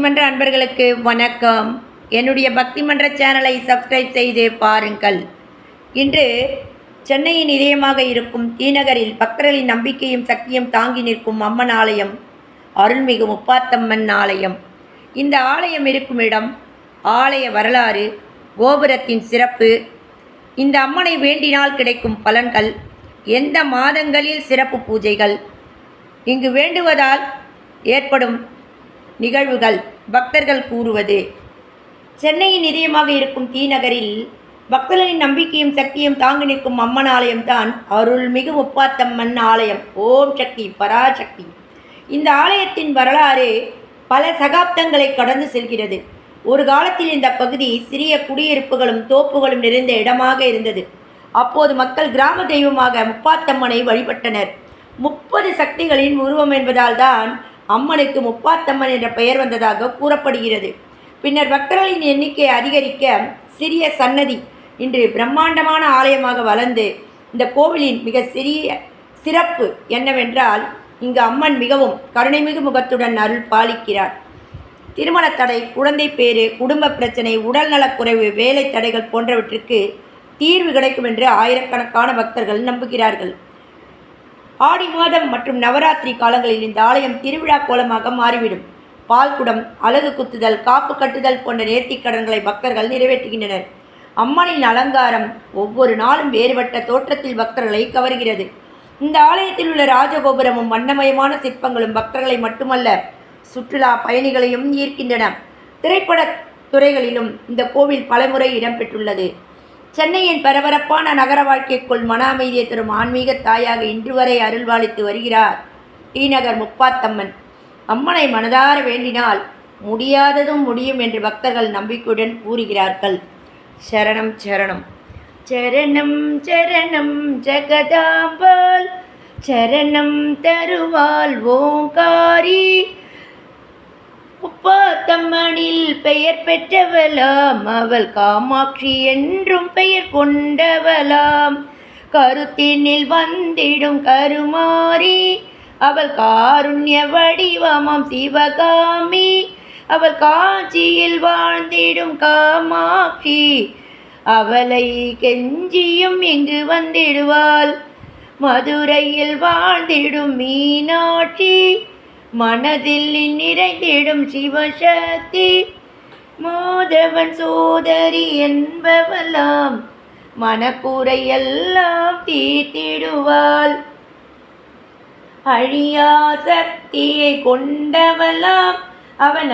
மன்ற அன்பர்களுக்கு வணக்கம். என்னுடைய பக்தி மன்ற சேனலை சப்ஸ்கிரைப் செய்து பாருங்கள். இன்று சென்னையின் இதயமாக இருக்கும் தீநகரில் பக்தர்களின் நம்பிக்கையும் சக்தியும் தாங்கி நிற்கும் அம்மன் ஆலயம் அருள்மிகு முப்பாத்தம்மன் ஆலயம். இந்த ஆலயம் இருக்கும் இடம், ஆலய வரலாறு, கோபுரத்தின் சிறப்பு, இந்த அம்மனை வேண்டினால் கிடைக்கும் பலன்கள், எந்த மாதங்களில் சிறப்பு பூஜைகள், இங்கு வேண்டுவதால் ஏற்படும் நிகழ்வுகள், பக்தர்கள் கூறுவது. சென்னையின் இதயமாக இருக்கும் தீநகரில் பக்தர்களின் நம்பிக்கையும் சக்தியும் தாங்கி நிற்கும் அம்மன் ஆலயம்தான் அருள்மிகு முப்பாத்தம்மன் ஆலயம். ஓம் சக்தி பராசக்தி. இந்த ஆலயத்தின் வரலாறு பல சகாப்தங்களை கடந்து செல்கிறது. ஒரு காலத்தில் இந்த பகுதி சிறிய குடியிருப்புகளும் தோப்புகளும் நிறைந்த இடமாக இருந்தது. அப்போது மக்கள் கிராம தெய்வமாக முப்பாத்தம்மனை வழிபட்டனர். 30 சக்திகளின் உருவம் என்பதால் தான் அம்மனுக்கு முப்பாத்தம்மன் என்ற பெயர் வந்ததாக கூறப்படுகிறது. பின்னர் பக்தர்களின் எண்ணிக்கை அதிகரிக்க சிறிய சன்னதி இன்று பிரம்மாண்டமான ஆலயமாக வளர்ந்து, இந்த கோவிலின் மிக சிறப்பு என்னவென்றால், இங்கு அம்மன் மிகவும் கருணைமிகு முகத்துடன் அருள் பாலிக்கிறார். திருமண தடை, குழந்தை பேறு, குடும்ப பிரச்சனை, உடல்நலக்குறைவு, வேலை தடைகள் போன்றவற்றிற்கு தீர்வு கிடைக்கும் என்று ஆயிரக்கணக்கான பக்தர்கள் நம்புகிறார்கள். ஆடி மாதம் மற்றும் நவராத்திரி காலங்களில் இந்த ஆலயம் திருவிழா கோலமாக மாறிவிடும். பால்குடம், அலகு குத்துதல், காப்பு கட்டுதல் போன்ற நேர்த்திக்கடன்களை பக்தர்கள் நிறைவேற்றுகின்றனர். அம்மனின் அலங்காரம் ஒவ்வொரு நாளும் வேறுபட்ட தோற்றத்தில் பக்தர்களை கவர்கிறது. இந்த ஆலயத்தில் உள்ள ராஜகோபுரமும் வண்ணமயமான சிற்பங்களும் பக்தர்களை மட்டுமல்ல, சுற்றுலா பயணிகளையும் ஈர்க்கின்றன. திரைப்பட துறைகளிலும் இந்த கோவில் பலமுறை இடம்பெற்றுள்ளது. சென்னையின் பரபரப்பான நகர வாழ்க்கைக்குள் மன அமைதியை தரும் ஆன்மீக தாயாக இன்று வரை அருள்பாலித்து வருகிறார் தீநகர் முப்பாத்தம்மன். அம்மனை மனதார வேண்டினால் முடியாததும் முடியும் என்று பக்தர்கள் நம்பிக்கையுடன் கூறுகிறார்கள். சரணம் சரணம். சரணம் சரணம் ஜெகதாம்பாள், சரணம் தருவாள் ஓங்காரி. முப்பாத்தம்மனில் பெயர் பெற்றவளாம், அவள் காமாட்சி என்றும் பெயர் கொண்டவளாம். கருத்தினில் வந்திடும் கருமாரி, அவள் காருண்ய வடிவமாம் சிவகாமி. அவள் காஞ்சியில் வாழ்ந்திடும் காமாட்சி, அவளை கெஞ்சியும் இங்கு வந்திடுவாள். மதுரையில் வாழ்ந்திடும் மீனாட்சி, மனதில் நிறைந்திடும் சிவசக்தி. மாதவன் சோதரி என்பவளாம், மனக்குறையெல்லாம் தீர்த்திடுவாள். அழியா சக்தியை கொண்டவளாம், அவன்